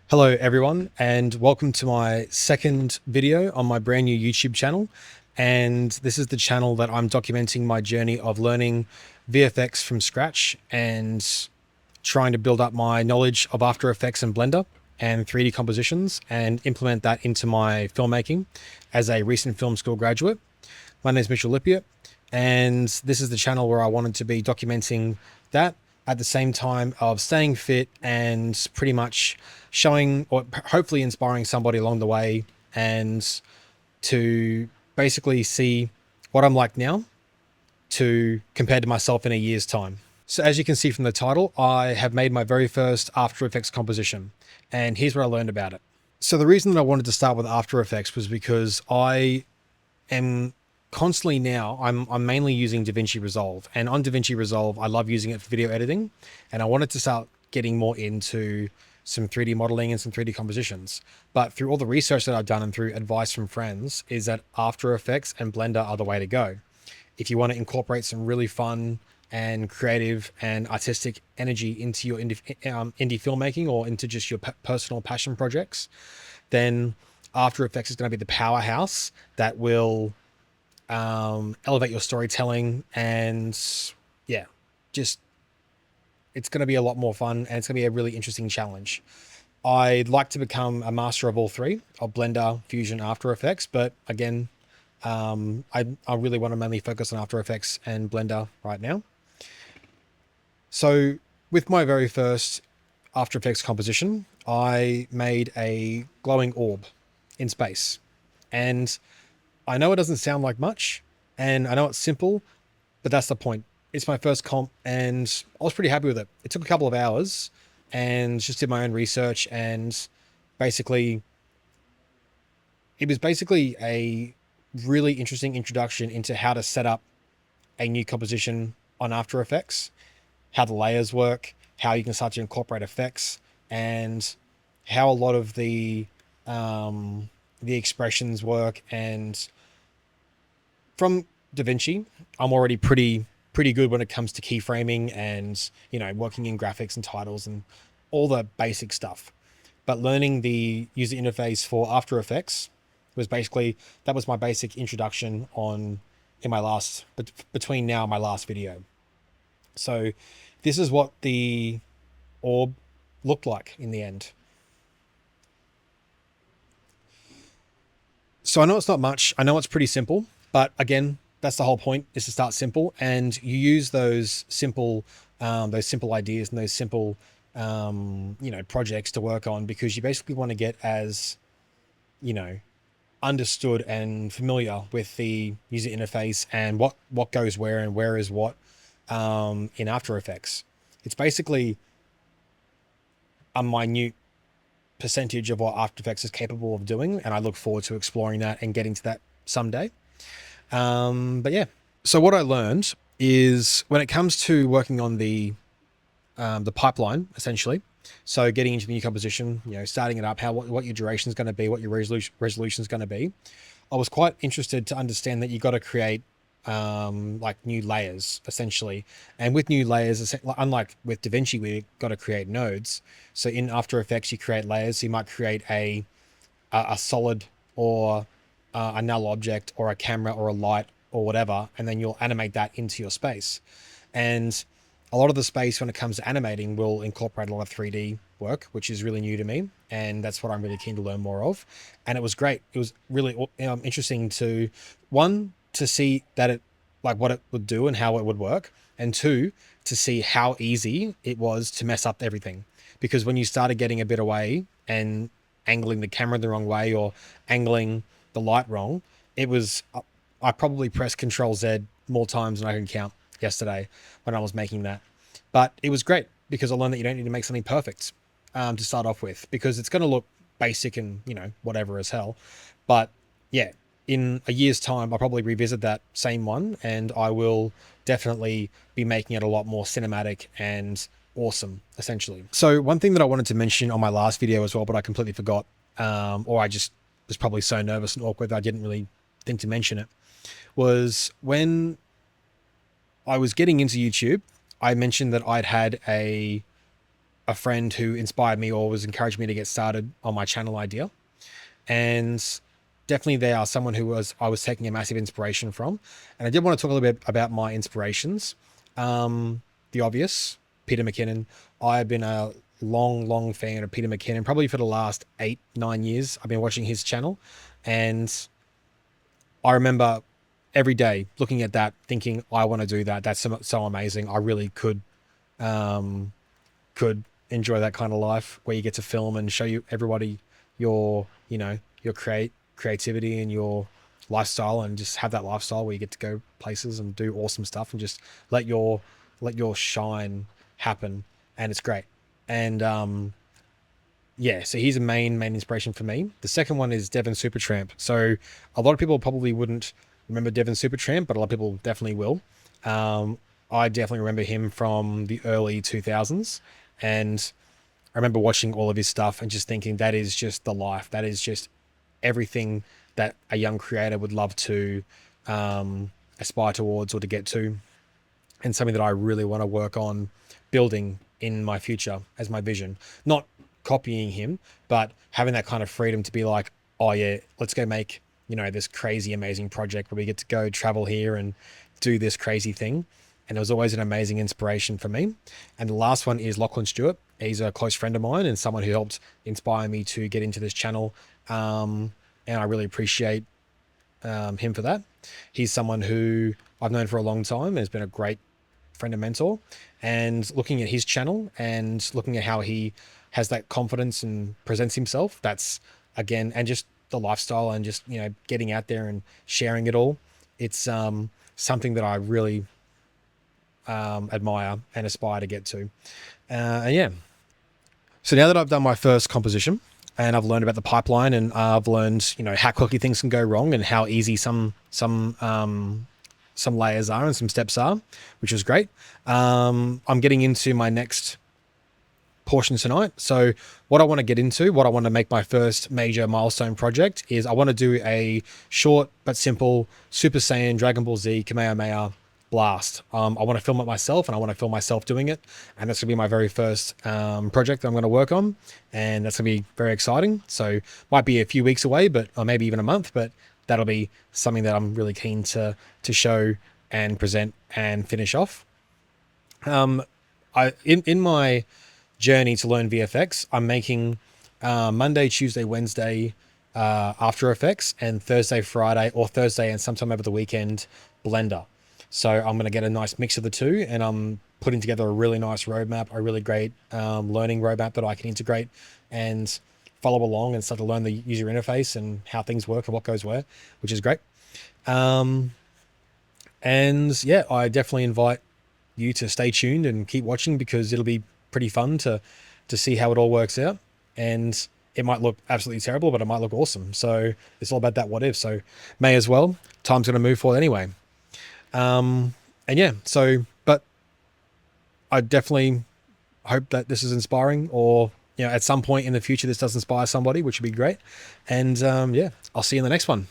Hello everyone, and welcome to my second video on my brand new YouTube channel. And this is the channel that I'm documenting my journey of learning VFX from scratch and trying to build up my knowledge of After Effects and Blender and 3D compositions and implement that into my filmmaking as a recent film school graduate. My name is Mitchell Lippiott, and this is the channel where I wanted to be documenting that at the same time of staying fit and pretty much showing or hopefully inspiring somebody along the way, and to basically see what I'm like now to compared to myself in a year's time. So as you can see from the title, I have made my very first After Effects composition, and here's what I learned about it. So the reason that I wanted to start with After Effects was because I am constantly now, I'm mainly using DaVinci Resolve, and on DaVinci Resolve, I love using it for video editing, and I wanted to start getting more into some 3D modeling and some 3D compositions. But through all the research that I've done and through advice from friends, is that After Effects and Blender are the way to go. If you want to incorporate some really fun and creative and artistic energy into your indie filmmaking or into just your personal passion projects, then After Effects is going to be the powerhouse that will elevate your storytelling, and yeah, just it's going to be a lot more fun, and it's going to be a really interesting challenge. I'd like to become a master of all three, of Blender, Fusion, After Effects, but again, I really want to mainly focus on After Effects and Blender right now. So with my very first After Effects composition, I made a glowing orb in space, and I know it doesn't sound like much, and I know it's simple, but that's the point. It's my first comp, and I was pretty happy with it. It took a couple of hours, and just did my own research, and basically, it was basically a really interesting introduction into how to set up a new composition on After Effects, how the layers work, how you can start to incorporate effects, and how a lot of the expressions work. And from DaVinci, I'm already pretty good when it comes to keyframing and, you know, working in graphics and titles and all the basic stuff. But learning the user interface for After Effects was basically, that was my basic introduction on in my last, but between now and my last video. So this is what the orb looked like in the end. So I know it's not much. I know it's pretty simple, but again, that's the whole point, is to start simple, and you use those simple ideas and those simple, projects to work on, because you basically want to get as, understood and familiar with the user interface and what goes where and where is what, in After Effects. It's basically a minute percentage of what After Effects is capable of doing, and I look forward to exploring that and getting to that someday. But yeah, so what I learned is, when it comes to working on the pipeline, essentially, so getting into the new composition, starting it up, what your duration is going to be, what your resolution is going to be, I was quite interested to understand that you got to create like new layers, essentially. And with new layers, unlike with DaVinci, we got to create nodes. So in After Effects, you create layers. So you might create a solid, or a null object, or a camera, or a light, or whatever, and then you'll animate that into your space. And a lot of the space, when it comes to animating, will incorporate a lot of 3D work, which is really new to me, and that's what I'm really keen to learn more of. And it was great. It was really interesting to see that it, like, what it would do and how it would work, and two, to see how easy it was to mess up everything. Because when you started getting a bit away and angling the camera the wrong way, or angling the light wrong, it was, I probably pressed Control Z more times than I can count yesterday when I was making that. But it was great, because I learned that you don't need to make something perfect to start off with, because it's going to look basic and, whatever as hell. But yeah, in a year's time, I'll probably revisit that same one, and I will definitely be making it a lot more cinematic and awesome, essentially. So one thing that I wanted to mention on my last video as well, but I completely forgot, or I just was probably so nervous and awkward that I didn't really think to mention it, was when I was getting into YouTube, I mentioned that I'd had a a friend who inspired me or was encouraging me to get started on my channel idea. And definitely they are someone who I was taking a massive inspiration from. And I did want to talk a little bit about my inspirations. The obvious, Peter McKinnon. I've been a long fan of Peter McKinnon, probably for the last 8-9 years. I've been watching his channel, and I remember every day looking at that, thinking, I want to do that. That's so amazing. I really could enjoy that kind of life where you get to film and show everybody your, your creativity and your lifestyle, and just have that lifestyle where you get to go places and do awesome stuff and just let your shine happen. And it's great. And yeah, so he's a main inspiration for me. The second one is Devon Supertramp. So a lot of people probably wouldn't remember Devon Supertramp, but a lot of people definitely will. I definitely remember him from the early 2000s, and I remember watching all of his stuff and just thinking, that is just the life. That is just everything that a young creator would love to aspire towards or to get to, and something that I really want to work on building in my future as my vision. Not copying him, but having that kind of freedom to be like, oh yeah, let's go make, this crazy, amazing project where we get to go travel here and do this crazy thing. And it was always an amazing inspiration for me. And the last one is Lachlan Stewart. He's a close friend of mine and someone who helped inspire me to get into this channel. And I really appreciate him for that. He's someone who I've known for a long time and has been a great friend and mentor. And looking at his channel and looking at how he has that confidence and presents himself, that's, again, and just the lifestyle and just, getting out there and sharing it all. It's something that I really admire and aspire to get to. And yeah. So now that I've done my first composition and I've learned about the pipeline, and I've learned, how quickly things can go wrong and how easy some layers are and some steps are, which is great. I'm getting into my next portion tonight. So what I want to get into, what I want to make my first major milestone project is, I want to do a short but simple Super Saiyan Dragon Ball Z Kamehameha blast. I want to film it myself, and I want to film myself doing it, and that's gonna be my very first project that I'm going to work on, and that's gonna be very exciting. So might be a few weeks away, or maybe even a month, but that'll be something that I'm really keen to show and present and finish off. In my journey to learn VFX, I'm making Monday, Tuesday, Wednesday After Effects, and Thursday, Friday, or Thursday and sometime over the weekend Blender. So I'm going to get a nice mix of the two, and I'm putting together a really nice roadmap, a really great learning roadmap that I can integrate and follow along and start to learn the user interface and how things work and what goes where, which is great. And yeah, I definitely invite you to stay tuned and keep watching, because it'll be pretty fun to see how it all works out. And it might look absolutely terrible, but it might look awesome. So it's all about that what if. So may as well. Time's going to move forward anyway. And yeah, so, but I definitely hope that this is inspiring, or, at some point in the future, this does inspire somebody, which would be great. And yeah, I'll see you in the next one.